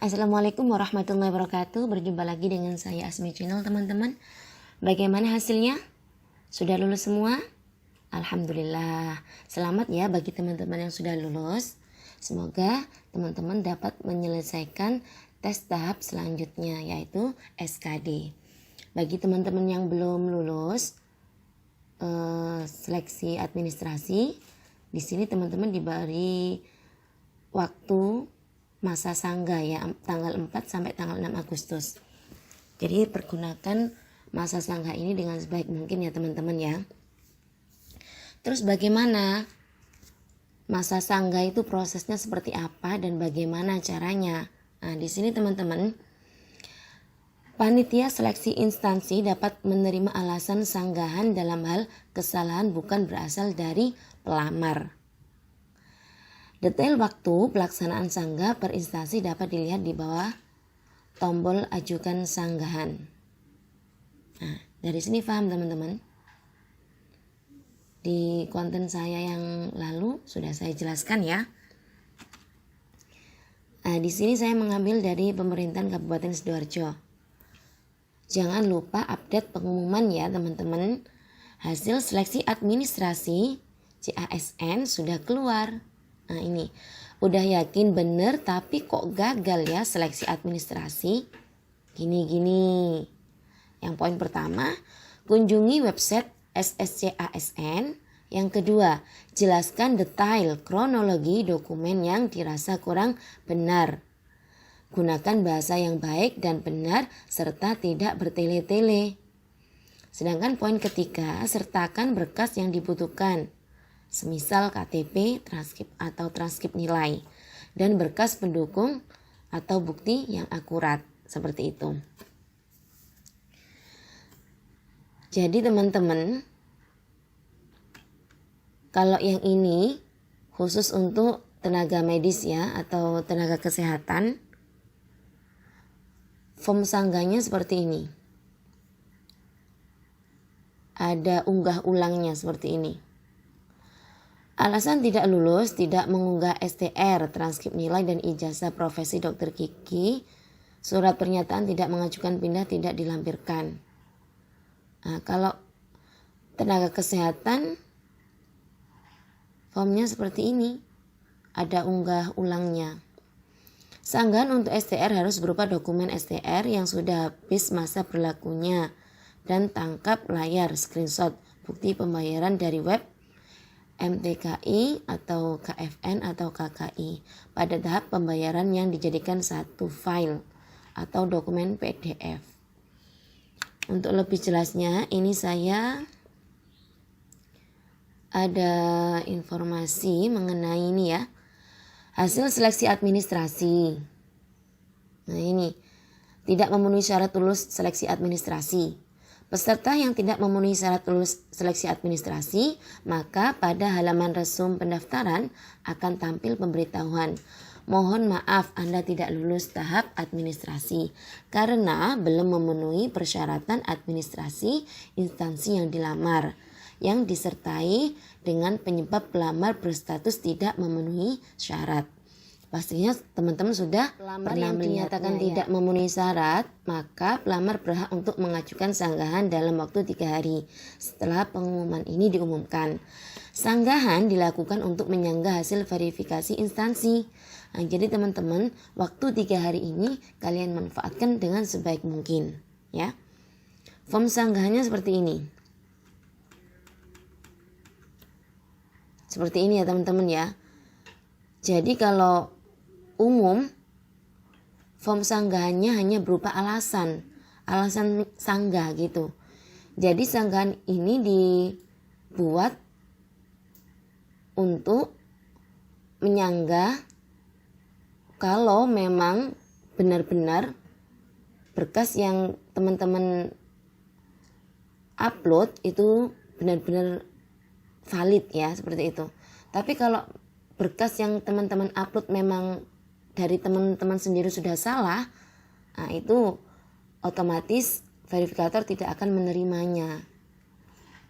Assalamualaikum warahmatullahi wabarakatuh. Berjumpa lagi dengan saya Asmi Channel, teman-teman. Bagaimana hasilnya? Sudah lulus semua? Alhamdulillah. Selamat ya bagi teman-teman yang sudah lulus. Semoga teman-teman dapat menyelesaikan tes tahap selanjutnya, yaitu SKD. Bagi teman-teman yang belum lulus seleksi administrasi, di sini teman-teman diberi waktu masa sangga ya, tanggal 4 sampai tanggal 6 Agustus. Jadi pergunakan masa sangga ini dengan sebaik mungkin ya teman-teman ya. Terus bagaimana masa sangga itu, prosesnya seperti apa dan bagaimana caranya? Nah, di sini teman-teman, panitia seleksi instansi dapat menerima alasan sanggahan dalam hal kesalahan bukan berasal dari pelamar. Detail waktu pelaksanaan sangga per instansi dapat dilihat di bawah tombol ajukan sanggahan. Nah, dari sini paham teman-teman? Di konten saya yang lalu sudah saya jelaskan ya. Nah, di sini saya mengambil dari Pemerintahan Kabupaten Sidoarjo. Jangan lupa update pengumuman ya teman-teman. Hasil seleksi administrasi CASN sudah keluar. Nah ini, udah yakin bener tapi kok gagal ya seleksi administrasi? Gini. Yang poin pertama, kunjungi website SSCASN. Yang kedua, jelaskan detail kronologi dokumen yang dirasa kurang benar. Gunakan bahasa yang baik dan benar serta tidak bertele-tele. Sedangkan poin ketiga, sertakan berkas yang dibutuhkan. Semisal KTP, transkrip atau transkrip nilai, dan berkas pendukung atau bukti yang akurat, seperti itu. Jadi teman-teman, kalau yang ini khusus untuk tenaga medis ya atau tenaga kesehatan, form sangganya seperti ini. Ada unggah ulangnya seperti ini. Alasan tidak lulus, tidak mengunggah STR, transkrip nilai dan ijazah profesi Dr. Kiki. Surat pernyataan tidak mengajukan pindah tidak dilampirkan. Nah, kalau tenaga kesehatan formnya seperti ini. Ada unggah ulangnya. Sanggahan untuk STR harus berupa dokumen STR yang sudah habis masa berlakunya dan tangkap layar screenshot bukti pembayaran dari web MTKI atau KFN atau KKI pada tahap pembayaran yang dijadikan satu file atau dokumen PDF. Untuk lebih jelasnya, ini saya ada informasi mengenai ini ya. Hasil seleksi administrasi. Nah ini, tidak memenuhi syarat lulus seleksi administrasi. Peserta yang tidak memenuhi syarat lulus seleksi administrasi, maka pada halaman resum pendaftaran akan tampil pemberitahuan. Mohon maaf Anda tidak lulus tahap administrasi karena belum memenuhi persyaratan administrasi instansi yang dilamar, yang disertai dengan penyebab pelamar berstatus tidak memenuhi syarat. Pastinya teman-teman sudah pernah menyatakan tidak memenuhi syarat, maka pelamar berhak untuk mengajukan sanggahan dalam waktu 3 hari setelah pengumuman ini diumumkan. Sanggahan dilakukan untuk menyanggah hasil verifikasi instansi. Nah, jadi teman-teman, waktu 3 hari ini kalian manfaatkan dengan sebaik mungkin ya. Form sanggahannya seperti ini. Seperti ini ya teman-teman ya. Jadi kalau umum, form sanggahannya hanya berupa alasan sanggah gitu. Jadi sanggahan ini dibuat untuk menyanggah kalau memang benar-benar berkas yang teman-teman upload itu benar-benar valid ya, seperti itu. Tapi kalau berkas yang teman-teman upload memang dari teman-teman sendiri sudah salah, nah itu otomatis verifikator tidak akan menerimanya.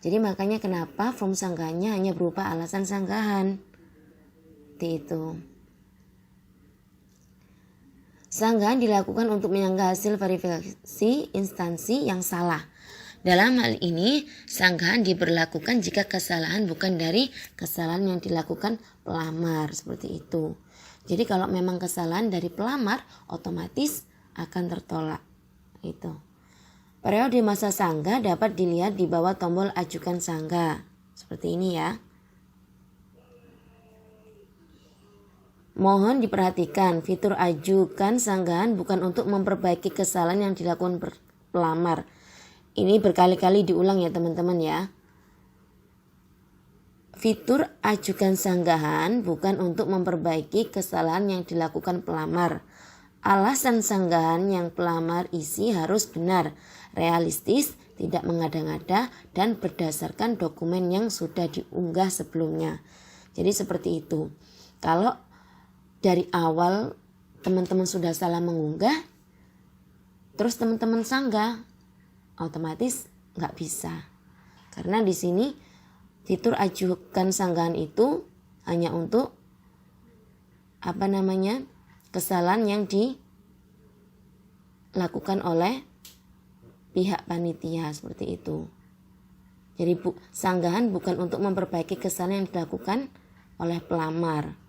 Jadi makanya kenapa form sanggahannya hanya berupa alasan sanggahan. Seperti itu. Sanggahan dilakukan untuk menyanggah hasil verifikasi instansi yang salah. Dalam hal ini, sanggahan diberlakukan jika kesalahan bukan dari kesalahan yang dilakukan pelamar, seperti itu. Jadi kalau memang kesalahan dari pelamar, otomatis akan tertolak. Itu. Periode masa sanggah dapat dilihat di bawah tombol ajukan sanggah. Seperti ini ya. Mohon diperhatikan, fitur ajukan sanggahan bukan untuk memperbaiki kesalahan yang dilakukan pelamar. Ini berkali-kali diulang ya teman-teman ya. Fitur ajukan sanggahan bukan untuk memperbaiki kesalahan yang dilakukan pelamar. Alasan sanggahan yang pelamar isi harus benar, realistis, tidak mengada-ngada, dan berdasarkan dokumen yang sudah diunggah sebelumnya. Jadi seperti itu. Kalau dari awal teman-teman sudah salah mengunggah, terus teman-teman sanggah, otomatis nggak bisa. Karena di sini fitur ajukan sanggahan itu hanya untuk kesalahan yang dilakukan oleh pihak panitia, seperti itu. Jadi sanggahan bukan untuk memperbaiki kesalahan yang dilakukan oleh pelamar,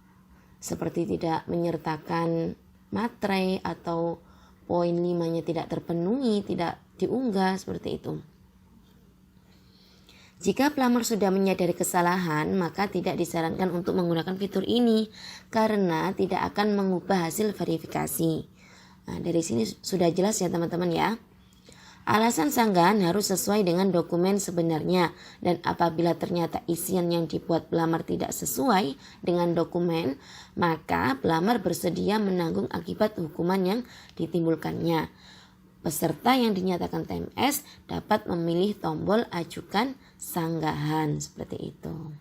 seperti tidak menyertakan materai atau poin 5-nya tidak terpenuhi, tidak diunggah, seperti itu. Jika pelamar sudah menyadari kesalahan, maka tidak disarankan untuk menggunakan fitur ini karena tidak akan mengubah hasil verifikasi. Nah, dari sini sudah jelas ya teman-teman ya. Alasan sanggahan harus sesuai dengan dokumen sebenarnya, dan apabila ternyata isian yang dibuat pelamar tidak sesuai dengan dokumen, maka pelamar bersedia menanggung akibat hukuman yang ditimbulkannya. Peserta yang dinyatakan TMS dapat memilih tombol ajukan sanggahan, seperti itu.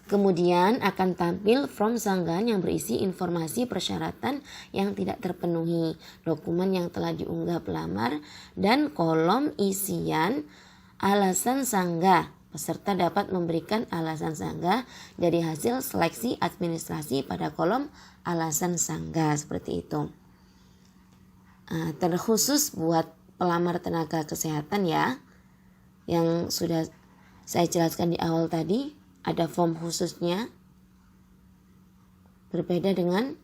Kemudian akan tampil form sanggahan yang berisi informasi persyaratan yang tidak terpenuhi, dokumen yang telah diunggah pelamar, dan kolom isian alasan sanggah. Peserta dapat memberikan alasan sanggah dari hasil seleksi administrasi pada kolom alasan sanggah, seperti itu. Terkhusus buat pelamar tenaga kesehatan ya, yang sudah saya jelaskan di awal tadi, ada form khususnya, berbeda dengan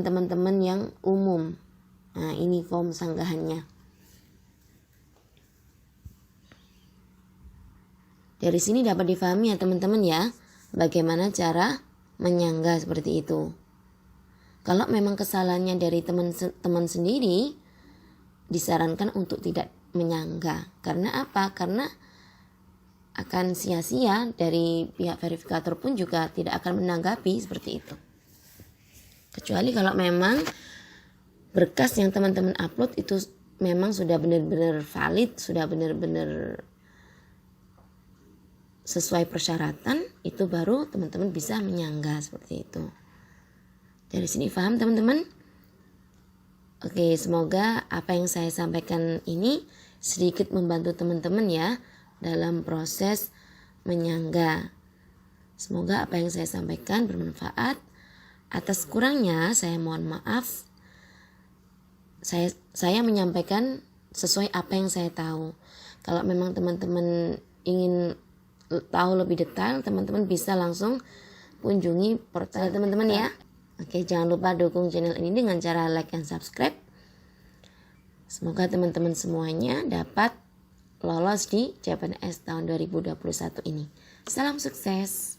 teman-teman yang umum. Nah, ini form sanggahannya. Dari sini dapat difahami ya teman-teman ya, bagaimana cara menyanggah seperti itu. Kalau memang kesalahannya dari teman sendiri, disarankan untuk tidak menyanggah. Karena apa? Karena akan sia-sia, dari pihak verifikator pun juga tidak akan menanggapi seperti itu. Kecuali kalau memang berkas yang teman-teman upload itu memang sudah benar-benar valid, sudah benar-benar sesuai persyaratan, itu baru teman-teman bisa menyanggah seperti itu. Dari sini paham teman-teman? Oke, semoga apa yang saya sampaikan ini sedikit membantu teman-teman ya dalam proses menyanggah. Semoga apa yang saya sampaikan bermanfaat. Atas kurangnya saya mohon maaf. Saya menyampaikan sesuai apa yang saya tahu. Kalau memang teman-teman ingin tahu lebih detail, teman-teman bisa langsung kunjungi portal teman-teman ya. Oke, jangan lupa dukung channel ini dengan cara like dan subscribe. Semoga teman-teman semuanya dapat lolos di CPNS tahun 2021 ini. Salam sukses.